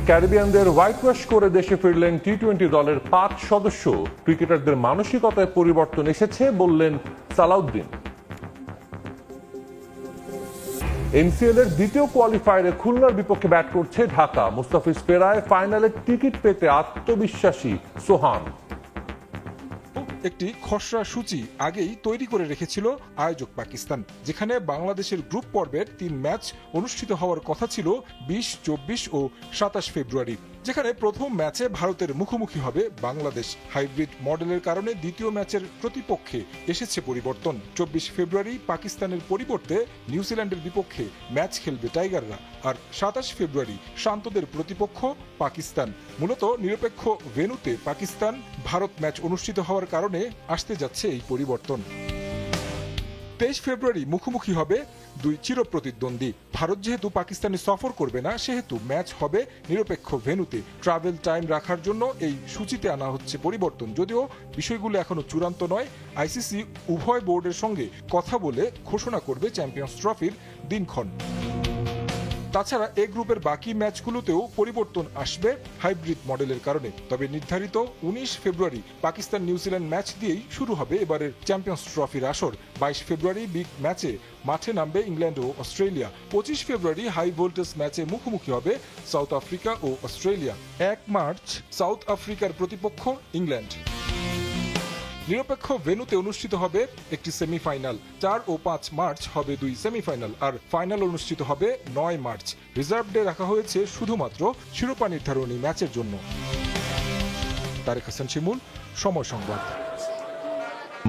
ক্যারিবিয়ানদের white wash করে দেশে ফিরলেন টি-20 দলের 5 সদস্য। ক্রিকেটারদের মানসিকতায় পরিবর্তন এসেছে বললেন সালাউদ্দিন। এনসিএল এর দ্বিতীয় কোয়ালিফায়ারে খুলনার বিপক্ষে ব্যাট করছে ঢাকা। মুস্তাফিজ ফেরায় ফাইনালের টিকিট পেতে আত্মবিশ্বাসী সোহান। একটি খসড়া সূচি আগেই তৈরি করে রেখেছিল আয়োজক পাকিস্তান, যেখানে বাংলাদেশের গ্রুপ পর্বের 3 ম্যাচ অনুষ্ঠিত হওয়ার কথা ছিল 20, 24 ও 27 ফেব্রুয়ারি, যেখানে প্রথম ম্যাচে ভারতের মুখোমুখি হবে বাংলাদেশ। হাইব্রিড মডেলের কারণে দ্বিতীয় ম্যাচের প্রতিপক্ষে এসেছে পরিবর্তন। 24 ফেব্রুয়ারি পাকিস্তানের পরিবর্তে নিউজিল্যান্ডের বিপক্ষে ম্যাচ খেলবে টাইগাররা, আর 27 ফেব্রুয়ারি শান্তদের প্রতিপক্ষ পাকিস্তান। মূলত নিরপেক্ষ ভেন্যুতে পাকিস্তান ভারত ম্যাচ অনুষ্ঠিত হওয়ার কারণে আসতে যাচ্ছে এই পরিবর্তন। 23 ফেব্রুয়ারি মুখোমুখি হবে দুই চিরপ্রতিদ্বন্দ্বী। ভারত যেহেতু পাকিস্তানে সফর করবে না, সেহেতু ম্যাচ হবে নিরপেক্ষ ভেন্যুতে। ট্রাভেল টাইম রাখার জন্য এই সূচিতে আনা হচ্ছে পরিবর্তন। যদিও বিষয়গুলো এখনো চূড়ান্ত নয়, আইসিসি উভয় বোর্ডের সঙ্গে কথা বলে ঘোষণা করবে চ্যাম্পিয়ন্স ট্রফির দিনক্ষণ। তাছাড়া এ গ্রুপের বাকি ম্যাচগুলোতেও পরিবর্তন আসবে হাইব্রিড মডেলের কারণে। তবে নির্ধারিত 19 ফেব্রুয়ারি পাকিস্তান নিউজিল্যান্ড ম্যাচ দিয়েই শুরু হবে এবারের চ্যাম্পিয়ন্স ট্রফির আসর। 22 ফেব্রুয়ারি বিগ ম্যাচে মাঠে নামবে ইংল্যান্ড ও অস্ট্রেলিয়া। 25 ফেব্রুয়ারি হাই ভোল্টেজ ম্যাচে মুখোমুখি হবে সাউথ আফ্রিকা ও অস্ট্রেলিয়া। 1 মার্চ সাউথ আফ্রিকার প্রতিপক্ষ ইংল্যান্ড। নিরপেক্ষ ভেন্যুতে অনুষ্ঠিত হবে একটি সেমিফাইনাল। 4 ও 5 মার্চ হবে 2 সেমিফাইনাল, আর ফাইনাল অনুষ্ঠিত হবে 9 মার্চ। রিজার্ভ ডে রাখা হয়েছে শুধুমাত্র শিরোপা নির্ধারণী ম্যাচের জন্য। তারেক হাসান শিমুল, সময় সংবাদ।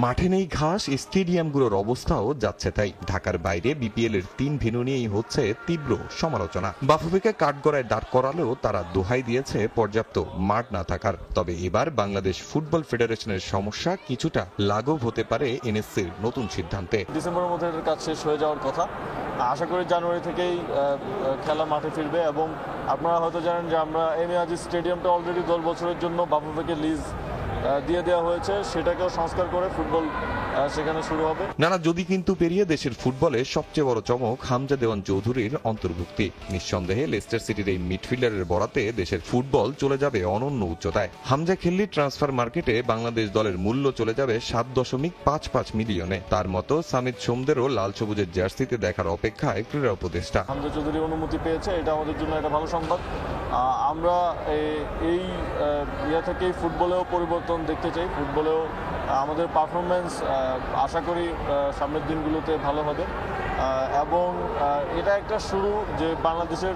মাঠে নেই ঘাস, স্টেডিয়ামগুলোর অবস্থাও যাচ্ছে তাই। ঢাকার বাইরে বিপিএল এর 3 ভেন্যু নিয়েই হচ্ছে তীব্র সমালোচনা। বাফুফেকে কাঠগড়ায় দাঁড় করালেও তারা দোহাই দিয়েছে পর্যাপ্ত মাঠ না থাকার। তবে এবার বাংলাদেশ ফুটবল ফেডারেশনের সমস্যা কিছুটা লাঘব হতে পারে এনএসসির নতুন সিদ্ধান্তে। ডিসেম্বরের মধ্যে এর কাজ শেষ হয়ে যাওয়ার কথা। আশা করি জানুয়ারি থেকেই খেলা মাঠে ফিরবে। এবং আপনারা হয়তো জানেন যে আমরা এমএ আজিজ স্টেডিয়ামটা অলরেডি 10 বছরের জন্য বাফুফেকে লিজ দিয়ে দেওয়া হয়েছে, সেটাকেও সংস্কার করে ফুটবল সেখানে শুরু হবে। নানা যদি কিন্তু পেরিয়ে দেশের ফুটবলে সবচেয়ে বড় চমক হামজা দেওয়ান চৌধুরীর অন্তর্ভুক্তি। নিঃসন্দেহে লেস্টার সিটির এই মিডফিল্ডারের বরাতে দেশের ফুটবল চলে যাবে অনন্য উচ্চতায়। হামজা খেললি ট্রান্সফার মার্কেটে বাংলাদেশ দলের মূল্য চলে যাবে 7.55 মিলিয়নে। তার মতো সামিদ সোমদেরও লাল সবুজের জার্সিতে দেখার অপেক্ষায় ক্রীড়া উপদেষ্টা। হামজা চৌধুরী অনুমতি পেয়েছে, এটা আমাদের জন্য একটা ভালো সংবাদ। আমরা এই ইয়ে থেকেই ফুটবলেও পরিবর্তন দেখতে চাই। ফুটবলেও আমাদের পারফরমেন্স আশা করি সামনের দিনগুলোতে ভালো হবে। এবং এটা একটা শুরু যে বাংলাদেশের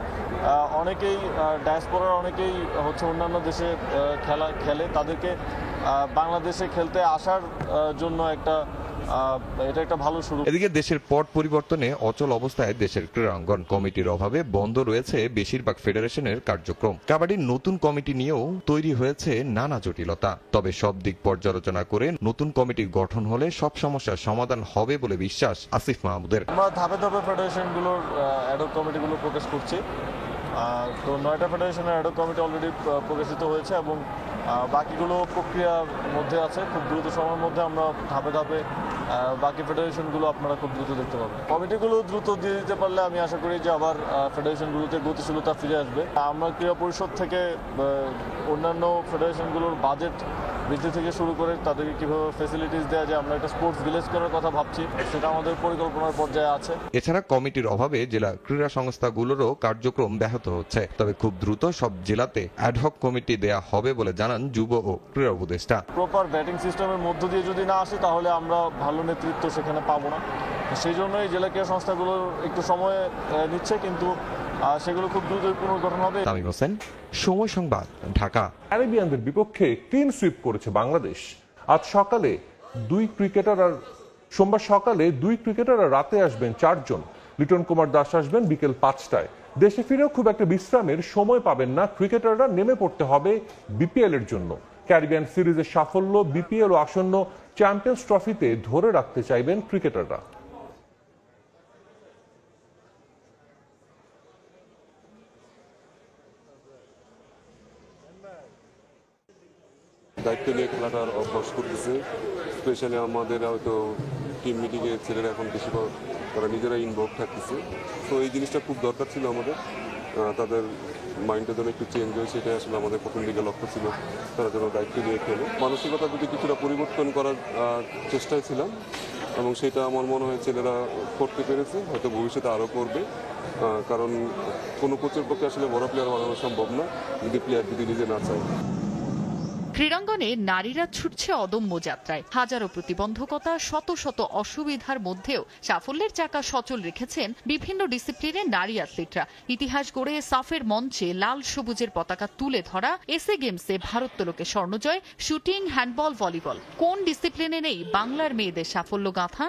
অনেকেই ডায়াসপোরার অনেকেই হচ্ছে অন্যান্য দেশে খেলে, তাদেরকে বাংলাদেশে খেলতে আসার জন্য এটা একটা ভালো শুরু। এদিকে দেশের পট পরিবর্তনে অচল অবস্থায় দেশের ক্রীড়াঙ্গন। কমিটির অভাবে বন্ধ রয়েছে বেশিরভাগ ফেডারেশনের কার্যক্রম। কাবাডির নতুন কমিটি নিয়েও তৈরি হয়েছে নানা জটিলতা। তবে সব দিক পর্যালোচনা করে নতুন কমিটির গঠন হলে সব সমস্যার সমাধান হবে বলে বিশ্বাস আসিফ মাহমুদের। আমরা ধাপে ধাপে ফেডারেশনগুলোর অ্যাডহক কমিটিগুলো প্রকাশ করছি। তো 9টা ফেডারেশনের অ্যাডহক কমিটি অলরেডি প্রকাশিত হয়েছে এবং বাকিগুলো প্রক্রিয়ার মধ্যে আছে। খুব দ্রুত সময়ের মধ্যে আমরা ধাপে ধাপে বাকি ফেডারেশনগুলো আপনারা খুব দ্রুত দেখতে পাবেন। কমিটিগুলো দ্রুত দিয়ে দিতে পারলে আমি আশা করি যে আবার ফেডারেশনগুলোতে গতিশীলতা ফিরে আসবে। আমরা ক্রীড়া পরিষদ থেকে অন্যান্য ফেডারেশনগুলোর বাজেট বৃদ্ধি থেকে শুরু করে তাদেরকে কিভাবে ফ্যাসিলিটিস দেওয়া যায়, আমরা একটা স্পোর্টস ভিলেজ করার কথা ভাবছি, সেটা আমাদের পরিকল্পনার পর্যায়ে আছে। এছাড়া কমিটির অভাবে জেলা ক্রীড়া সংস্থাগুলোরও কার্যক্রম ব্যাহত হচ্ছে। তবে খুব দ্রুত সব জেলাতে অ্যাডহক কমিটি দেয়া হবে বলে জানান যুব ও ক্রীড়া উপদেষ্টা। প্রপার ব্যাটিং সিস্টেমের মধ্য দিয়ে যদি না আসে তাহলে আমরা ভালো নেতৃত্ব সেখানে পাবো না। সেই জন্যই জেলা ক্রীড়া সংস্থাগুলো একটু সময় নিচ্ছে, কিন্তু সেগুলো খুব দ্রুতই পুনর্গঠন হবে। তামিম হোসেন, সময় সংবাদ, ঢাকা। ক্যারিবিয়ানদের বিপক্ষে ক্লিন সুইপ করেছে বাংলাদেশ। আজ সকালে সোমবার সকালে 2 ক্রিকেটার আর রাতে আসবেন 4 জন। লিটন কুমার দাস আসবেন বিকেল 5টায়। দেশে ফিরেও খুব একটা বিশ্রামের সময় পাবেন না ক্রিকেটাররা, নেমে পড়তে হবে বিপিএল এর জন্য। ক্যারিবিয়ান সিরিজের সাফল্য বিপিএল ও আসন্ন চ্যাম্পিয়ন্স ট্রফিতে ধরে রাখতে চাইবেন ক্রিকেটাররা। দায়িত্ব নিয়ে খেলাটার অভ্যাস করতেছে। স্পেশালি আমাদের হয়তো টিম মিটিংয়ে ছেলেরা এখন বেশি তারা নিজেরা ইনভলভ থাকতেছে। তো এই জিনিসটা খুব দরকার ছিল আমাদের। তাদের মাইন্ডটা যেন একটু চেঞ্জ হয়, সেটাই আসলে আমাদের প্রথম দিকে লক্ষ্য ছিল। তারা যেন দায়িত্ব নিয়ে খেলে মানসিকতা যদি কিছুটা পরিবর্তন করার চেষ্টায় ছিলাম, এবং সেটা আমার মনে হয় ছেলেরা করতে পেরেছে, হয়তো ভবিষ্যতে আরও করবে। কারণ কোনো কোচের পক্ষে আসলে বড় প্লেয়ার বানানো সম্ভব না যদি প্লেয়ার যদি নিজে না চায়। ক্রীড়াঙ্গনে নারীরা ছুটছে অদম্য যাত্রায়। হাজারো প্রতিবন্ধকতা, শত শত অসুবিধার মধ্যেও সাফল্যের চাকা সচল রেখেছেন বিভিন্ন ডিসিপ্লিনে নারী অ্যাথলিটরা। ইতিহাস গড়ে সাফের মঞ্চে লাল সবুজের পতাকা তুলে ধরা, এসএ গেমসে ভারোত্তোলকে স্বর্ণজয়, শুটিং, হ্যান্ডবল, ভলিবল, কোন ডিসিপ্লিনে নেই বাংলার মেয়েদের সাফল্য গাথা?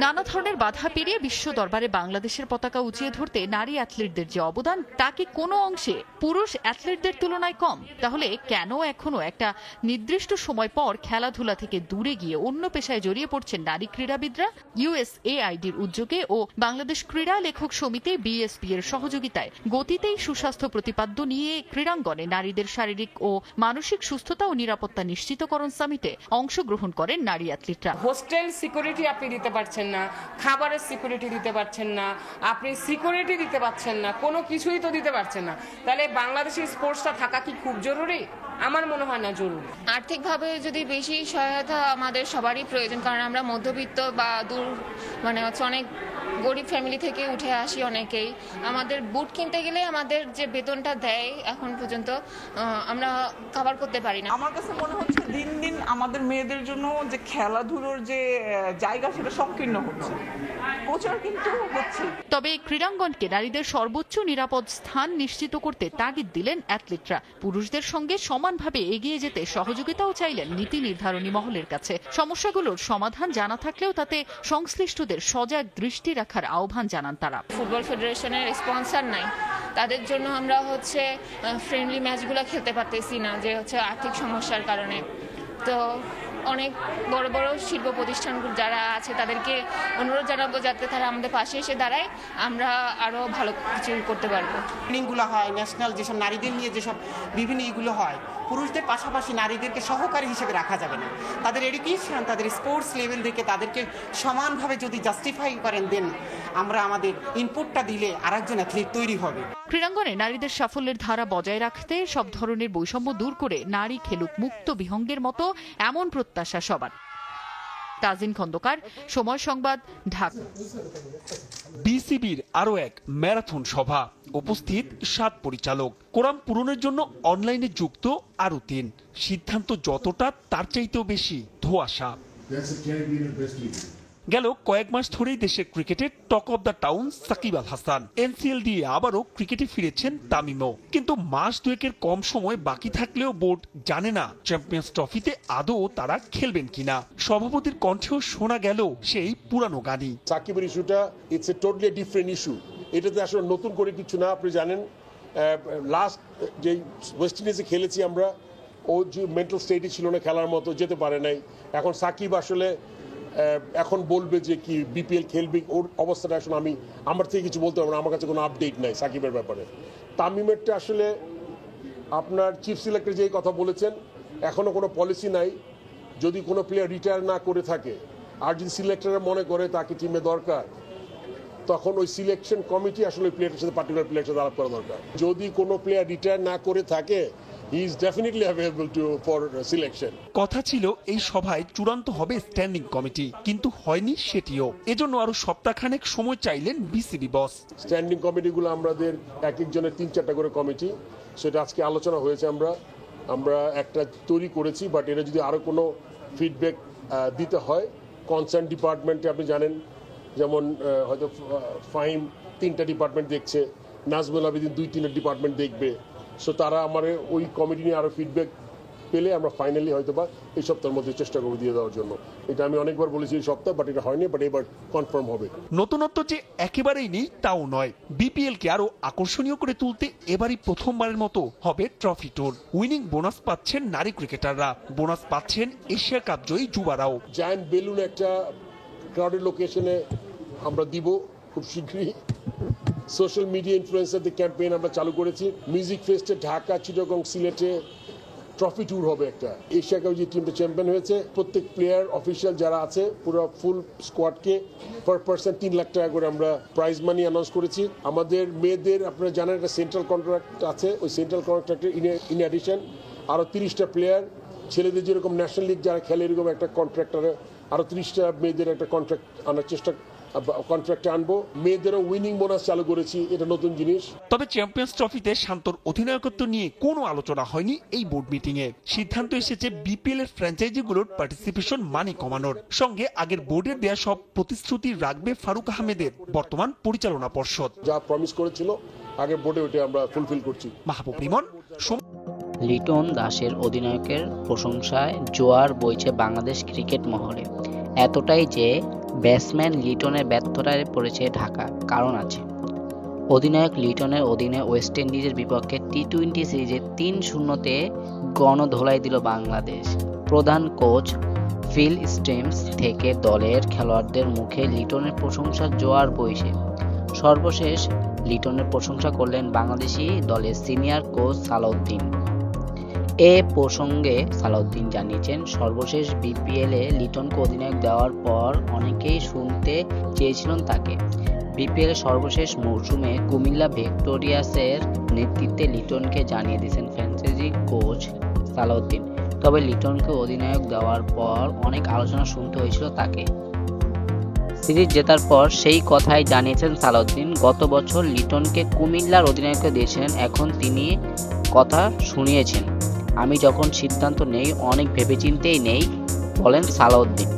নানা ধরনের বাধা পেরিয়ে বিশ্ব দরবারে বাংলাদেশের পতাকা উঁচিয়ে ধরতে নারী অ্যাথলিটদের যে অবদান, তা কি কোনো অংশে পুরুষ অ্যাথলিটদের তুলনায় কম? তাহলে কেন এখনো একটা নির্দিষ্ট সময় পর খেলাধুলা থেকে দূরে গিয়ে অন্য পেশায় জড়িয়ে পড়ছেন নারী ক্রীড়াবিদরা? USAIDর উদ্যোগে ও বাংলাদেশ ক্রীড়া লেখক সমিতি BSP এর সহযোগিতায় গতিতেই সুস্বাস্থ্য প্রতিপাদ্য নিয়ে ক্রীড়াঙ্গনে নারীদের শারীরিক ও মানসিক সুস্থতা ও নিরাপত্তা নিশ্চিতকরণ সামিটে অংশগ্রহণ করেন নারী অ্যাথলিটরা। হোস্টেল সিকিউরিটি আপনি দিতে পারছেন না, খাবারের সিকিউরিটি দিতে পারছেন না, আপনি সিকিউরিটি দিতে পারছেন না, কোনো কিছুই তো দিতে পারছেন না। তাহলে বাংলাদেশের স্পোর্টসটা থাকা কি খুব জরুরি? আমার মনে হয় না জরুরি। আর্থিকভাবে যদি বেশি সহায়তা আমাদের সবারই প্রয়োজন, কারণ আমরা মধ্যবিত্ত বা অনেক গরিব ফ্যামিলি থেকে উঠে আসি অনেকেই। আমাদের বুট কিনতে গেলে আমাদের যে বেতনটা দেয় এখন পর্যন্ত আমরা কভার করতে পারি না। আমার কাছে মনে হচ্ছে দিন দিন আমাদের মেয়েদের জন্য যে খেলাধুলোর যে জায়গা সেটা সংকীর্ণ হচ্ছে, প্রচার কিন্তু হচ্ছে। তবে ক্রীড়াঙ্গনকে নারীদের সর্বোচ্চ নিরাপদ স্থান নিশ্চিত করতে তাগিদ দিলেন অ্যাথলিটরা। পুরুষদের সঙ্গে সমানভাবে এগিয়ে যেতে সহযোগিতাও চাইলেন নীতি নির্ধারণী মহলের কাছে। সমস্যাগুলোর সমাধান জানা থাকলেও তাতে সংশ্লিষ্টদের সজাগ দৃষ্টি রাখার আহ্বান জানান তারা। ফুটবল ফেডারেশনের স্পন্সর নাই, তাদের জন্য আমরা ফ্রেন্ডলি ম্যাচগুলো খেলতে পারতেছি না, যে আর্থিক সমস্যার কারণে। তো অনেক বড় বড় শিল্প প্রতিষ্ঠানগুলো যারা আছে তাদেরকে অনুরোধ জানাবো যাতে তারা আমাদের পাশে এসে দাঁড়ায়, আমরা আরও ভালো কিছু করতে পারবো। ট্রেনিংগুলো হয় ন্যাশনাল, যেসব নারীদের নিয়ে যেসব বিভিন্ন ইগুলো হয়, পুরুষদের পাশাপাশি নারীদেরকে সহকারী হিসেবে রাখা যাবে না। তাদের এডুকেশন, তাদের স্পোর্টস লেভেল থেকে তাদেরকে সমানভাবে যদি জাস্টিফাই করেন, দেন আমরা আমাদের ইনপুটটা দিলে আরেকজন অ্যাথলিট তৈরি হবে। ক্রীড়াঙ্গনে নারীদের সাফল্যের ধারা বজায় রাখতে সব ধরনের বৈষম্য দূর করে নারী খেলুক মুক্ত বিহঙ্গের মতো এমন প্রত্যাশা সবার। তাজিন খন্দকার, সময় সংবাদ, ঢাকা। বিসিবির আরো এক ম্যারাথন সভা, উপস্থিত 7 পরিচালক। কোরাম পূরণের জন্য অনলাইনে যুক্ত আরো 3। সিদ্ধান্ত যতটা তার চাইতেও বেশি ধোঁয়াশা। গেল কয়েক মাস ধরেই দেশের ক্রিকেটের talk of the town Sakib Al Hasan. NCL দিয়ে আবারও ক্রিকেটে ফিরেছেন তামিমও। কিন্তু মাস দুয়েকের কম সময় বাকি থাকলেও বোর্ড জানে না চ্যাম্পিয়ন্স ট্রফিতে আদৌ তারা খেলবেন কিনা। সভাপতির কণ্ঠেও শোনা গেল সেই পুরানো গানই। সাকিবের ইস্যুটা it's a totally different issue. এটাতে আসলে নতুন করে কিছু না। আপনি জানেন লাস্ট যে ওয়েস্ট ইন্ডিজে খেলেছি আমরা, ও যে মেন্টাল স্টেটই ছিল না, খেলার মতো যেতে পারে নাই। এখন সাকিব আসলে এখন বলবে যে কি বিপিএল খেলবে, ওর অবস্থাটা আসলে আমার থেকে কিছু বলতে পারবো না। আমার কাছে কোনো আপডেট নাই সাকিবের ব্যাপারে। তামিমেরটা আসলে আপনার চিফ সিলেক্টর যেই কথা বলেছেন, এখনও কোনো পলিসি নাই। যদি কোনো প্লেয়ার রিটায়ার না করে থাকে আর যদি সিলেক্টররা মনে করে তাকে টিমে দরকার, তখন ওই সিলেকশন কমিটি আসলে প্লেয়ারের সাথে পার্টিকুলার প্লেয়ারের সাথে আলাপ করা দরকার। যদি কোনো প্লেয়ার রিটায়ার না করে থাকে, he is definitely available for selection. কথা ছিল এই সভায় চূড়ান্ত হবে স্ট্যান্ডিং কমিটি, কিন্তু হয়নি সেটিও। এজন্য আরো সপ্তাহখানেক সময় চাইলেন বিসিবি বস। স্ট্যান্ডিং কমিটিগুলো আমাদের এক একজনের 3-4টা করে কমিটি, সেটা আজকে আলোচনা হয়েছে। আমরা একটা তৈরি করেছি, বাট এটা যদি আরো কোনো ফিডব্যাক দিতে হয় কনসার্ন ডিপার্টমেন্টে, আপনি জানেন যেমন হয়তো ফাহিম 3টা ডিপার্টমেন্ট দেখছে, নাজমুল আবেদিন 2-3টা ডিপার্টমেন্ট দেখবে। সো তারা আমার ওই কমিটি নিয়ে আরও ফিডব্যাক পেলে আমরা ফাইনালি হয়তো বা এই সপ্তাহের মধ্যে চেষ্টা করবো দিয়ে দেওয়ার জন্য। এটা আমি অনেকবার বলেছি এই সপ্তাহ, বাট এটা হয়নি, বাট এবার কনফার্ম হবে। নতুনত্ব যে একেবারেই নেই তাও নয়। বিপিএলকে আরো আকর্ষণীয় করে তুলতে এবারই প্রথমবারের মতো হবে ট্রফি ট্যুর। উইনিং বোনাস পাচ্ছেন নারী ক্রিকেটাররা, বোনাস পাচ্ছেন এশিয়া কাপ জয়ী যুবারাও। জায়ান্ট বেলুন একটা ক্রাউডেড লোকেশনে আমরা দিব খুব শীঘ্রই। সোশ্যাল মিডিয়া ইনফ্লুয়েন্সারদের ক্যাম্পেইন আমরা চালু করেছি। মিউজিক ফেস্টে ঢাকা, চিটাগং, সিলেটে ট্রফি ট্যুর হবে একটা। এশিয়া কাপে যে টিমটা চ্যাম্পিয়ন হয়েছে প্রত্যেক প্লেয়ার অফিসিয়াল যারা আছে পুরো ফুল স্কোয়াডকে পার পারসন 3 লাখ টাকা করে আমরা প্রাইজ মানি অ্যানাউন্স করেছি। আমাদের মেয়েদের আপনারা জানেন একটা সেন্ট্রাল কন্ট্রাক্ট আছে, ওই সেন্ট্রাল কন্ট্রাক্টের ইন অ্যাডিশন আরও 30টা প্লেয়ার, ছেলেদের যেরকম ন্যাশনাল লিগ যারা খেলে এরকম একটা কন্ট্রাক্টারে আরও 30টা মেয়েদের একটা কন্ট্রাক্ট আনার কন্ট্রাক্টে আনবো। মেয়েদেরও উইনিং বোনাস চালু করেছি, এটা নতুন জিনিস। তবে চ্যাম্পিয়ন্স ট্রফিতে শান্তর অধিনায়কত্ব নিয়ে কোনো আলোচনা হয়নি এই বোর্ড মিটিং এ। সিদ্ধান্ত এসেছে বিপিএল এর ফ্র্যাঞ্চাইজিগুলোর পার্টিসিপেশন মানি কমানোর সঙ্গে আগের বোর্ডের দেয়া সব প্রতিশ্রুতি রাখবে ফারুক আহমেদের বর্তমান পরিচালনা পর্ষদ। যা প্রমিস করেছিল আগে বোর্ডে ওটা আমরা ফুলফিল করছি। মাহবুব রিমন। লিটন দাসের অধিনায়কের প্রশংসায় জোয়ার বইছে বাংলাদেশ ক্রিকেট মহলে, এতটাই যে ব্যাটসম্যান লিটনের ব্যর্থতায় পড়েছে ঢাকা। কারণ আছে, অধিনায়ক লিটনের অধীনে ওয়েস্ট ইন্ডিজের বিপক্ষে টি-20 সিরিজে 3-0-তে গণধোলাই দিল বাংলাদেশ। প্রধান কোচ ফিল স্টিমস থেকে দলের খেলোয়াড়দের মুখে লিটনের প্রশংসার জোয়ার বইছে। সর্বশেষ লিটনের প্রশংসা করলেন বাংলাদেশি দলের সিনিয়র কোচ সালাউদ্দিন। এ প্রসঙ্গে সালাউদ্দিন জানিয়েছেন, সর্বশেষ বিপিএলে লিটনকে অধিনায়ক দেওয়ার পর অনেকেই শুনতে চেয়েছিলেন তাকে। বিপিএল সর্বশেষ মৌসুমে কুমিল্লা ভিক্টোরিয়াসের নেতৃত্বে লিটনকে জানিয়ে দিয়েছেন ফ্র্যাঞ্চাইজি কোচ সালাউদ্দিন। তবে লিটনকে অধিনায়ক দেওয়ার পর অনেক আলোচনা শুনতে হয়েছিল তাকে। সিরিজ জেতার পর সেই কথাই জানিয়েছেন সালাউদ্দিন। গত বছর লিটনকে কুমিল্লার অধিনায়ক দিয়েছিলেন, এখন তিনি কথা শুনিয়েছেন। আমি যখন সিদ্ধান্ত নেই অনেক ভেবেচিন্তেই নেই, বলেন সালাউদ্দিন।